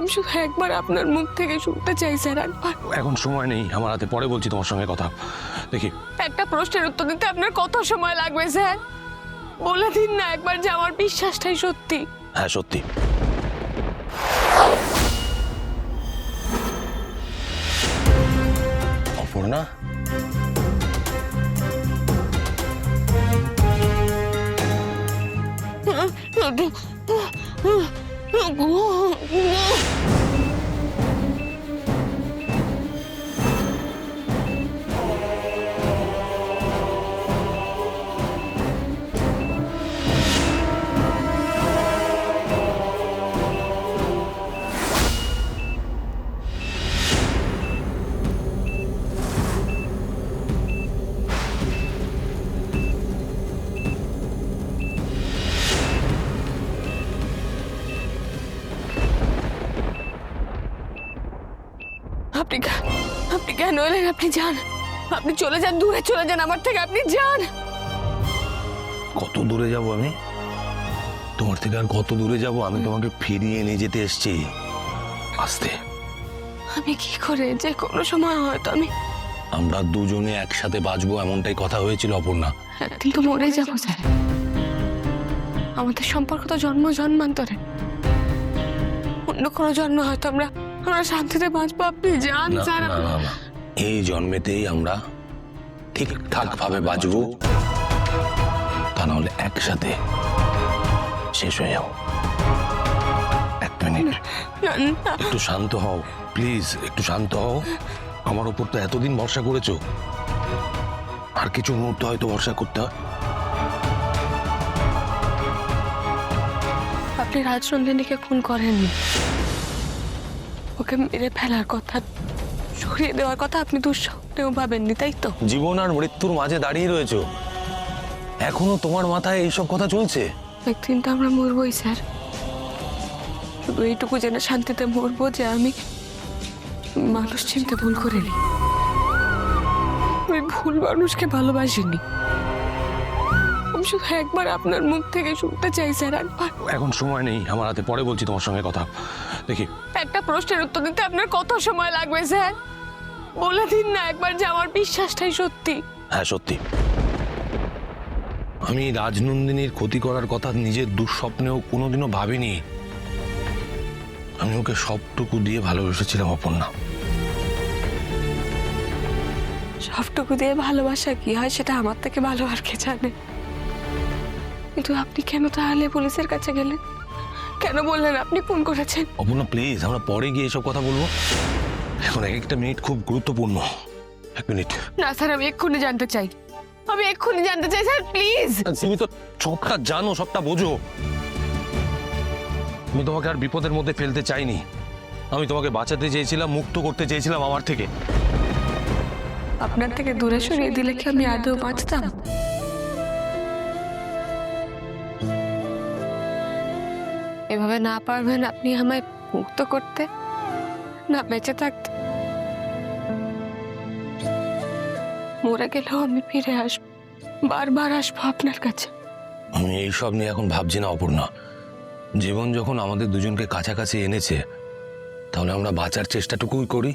আমি শুধু একবার আপনার মুখ থেকে শুনতে চাই স্যার, একবার। এখন সময় নেই আমার হাতে, পরে বলছি তোমার সঙ্গে কথা। দেখি, একটা প্রশ্নের উত্তর দিতে আপনার কত সময় লাগবে স্যার? বলে দিন না একবার যে আমার বিশ্বাসটাই সত্যি। হ্যাঁ সত্যি। অপর্ণা, আপনি কেন এলেন? আপনি যান, আপনি চলে যান, দূরে চলে যান আমার থেকে, আপনি যান। কত দূরে যাব আমি? তোমার থেকে আর কত দূরে যাব? আমি তোমাকে ফিরিয়ে নিয়ে যেতে এসেছি। আস্তে। আমি কি করে, যে কোনো সময় হয়তো আমরা দুজনে একসাথে বাঁচবো এমনটাই কথা হয়েছিল অপর্ণা। একদিন তো মরে যাবো স্যার। আমাদের সম্পর্ক তো জন্ম জন্মান্তরে, অন্য কোনো জন্ম হয়তো আমরা শান্তিতে বাঁচবো। আপনি যান না, স্যার। না, না, না। এই জন্মেতেই আমরা ঠিকঠাক ভাবে বাঁচবো, তা নাহলে একসাথে শেষ হয়ে যাও। এক মিনিট, একটু শান্ত হও প্লিজ, একটু শান্ত হও। আমার উপর তো এতদিন ভরসা করেছো, আর কিছু মুহূর্ত হয়তো ভরসা করতে হয়। আপনি রাজনন্দিনীকে খুন করেননি, ওকে মেরে ফেলার কথা, সরিয়ে দেওয়ার কথা আপনি দুঃস্বপ্নেও ভাবেননি, তাই তো? জীবন আর মৃত্যুর মাঝে দাঁড়িয়ে রয়েছো, এখনো তোমার মাথায় এইসব কথা চলছে? একদিন তো আমরা মরবই স্যার, শুধু এইটুকু জেনে শান্তিতে মরবো যে আমি মানুষ চিনতে ভুল করিনি, আমি ভুল মানুষকে ভালোবাসিনি। আমি শুধু একবার আপনার মুখ থেকে শুনতে চাই স্যার, একবার। এখন সময় নেই আমার হাতে, পরে বলছি তোমার সঙ্গে কথা। দেখি, একটা প্রশ্নের উত্তর দিতে আপনার কত সময় লাগবে স্যার? বলে দিন না একবার যে আমার বিশ্বাসটাই সত্যি। হ্যাঁ সত্যি। আমি রাজনন্দিনীর ক্ষতি করার কথা নিজের দুঃস্বপ্নেও কোনোদিনও ভাবিনি। আমি ওকে সবটুকু দিয়ে ভালোবেসেছিলাম অপর্ণা। সবটুকু দিয়ে ভালোবাসা কি হয় সেটা আমার থেকে ভালো আর কে জানে। কিন্তু আপনি কেন তাহলে পুলিশের কাছে গেলেন? কেন বললেন আপনি ফোন করেছেন? অপর্ণা প্লিজ, আমরা পরে গিয়ে এসব কথা বলবো, এখন এক একটা মিনিট খুব গুরুত্বপূর্ণ। এক মিনিট। না স্যার, আমি এক্ষুনি জানতে চাই, আমি এক্ষুনি জানতে চাই স্যার, প্লিজ। তুমি তো সবটা জানো, সবটা বোঝো। আমি তোমাকে আর বিপদের মধ্যে ফেলতে চাইনি, আমি তোমাকে বাঁচাতে চেয়েছিলাম, মুক্ত করতে চেয়েছিলাম আমার থেকে। আপনার থেকে দূরে সরিয়ে দিলে কি আমি আদৌ বাঁচতাম? এভাবে না পারবেন আপনি আমায় মুক্ত করতে, না বেঁচে থাকতে। মরে গেলেও আমি ফিরে আসবো, বারবার আসবো আপনার কাছে। আমি এইসব নিয়ে এখন ভাবছি না অপর্ণা। জীবন যখন আমাদের দুজনকে কাছাকাছি এনেছে, তাহলে আমরা বাঁচার চেষ্টাটুকুই করি।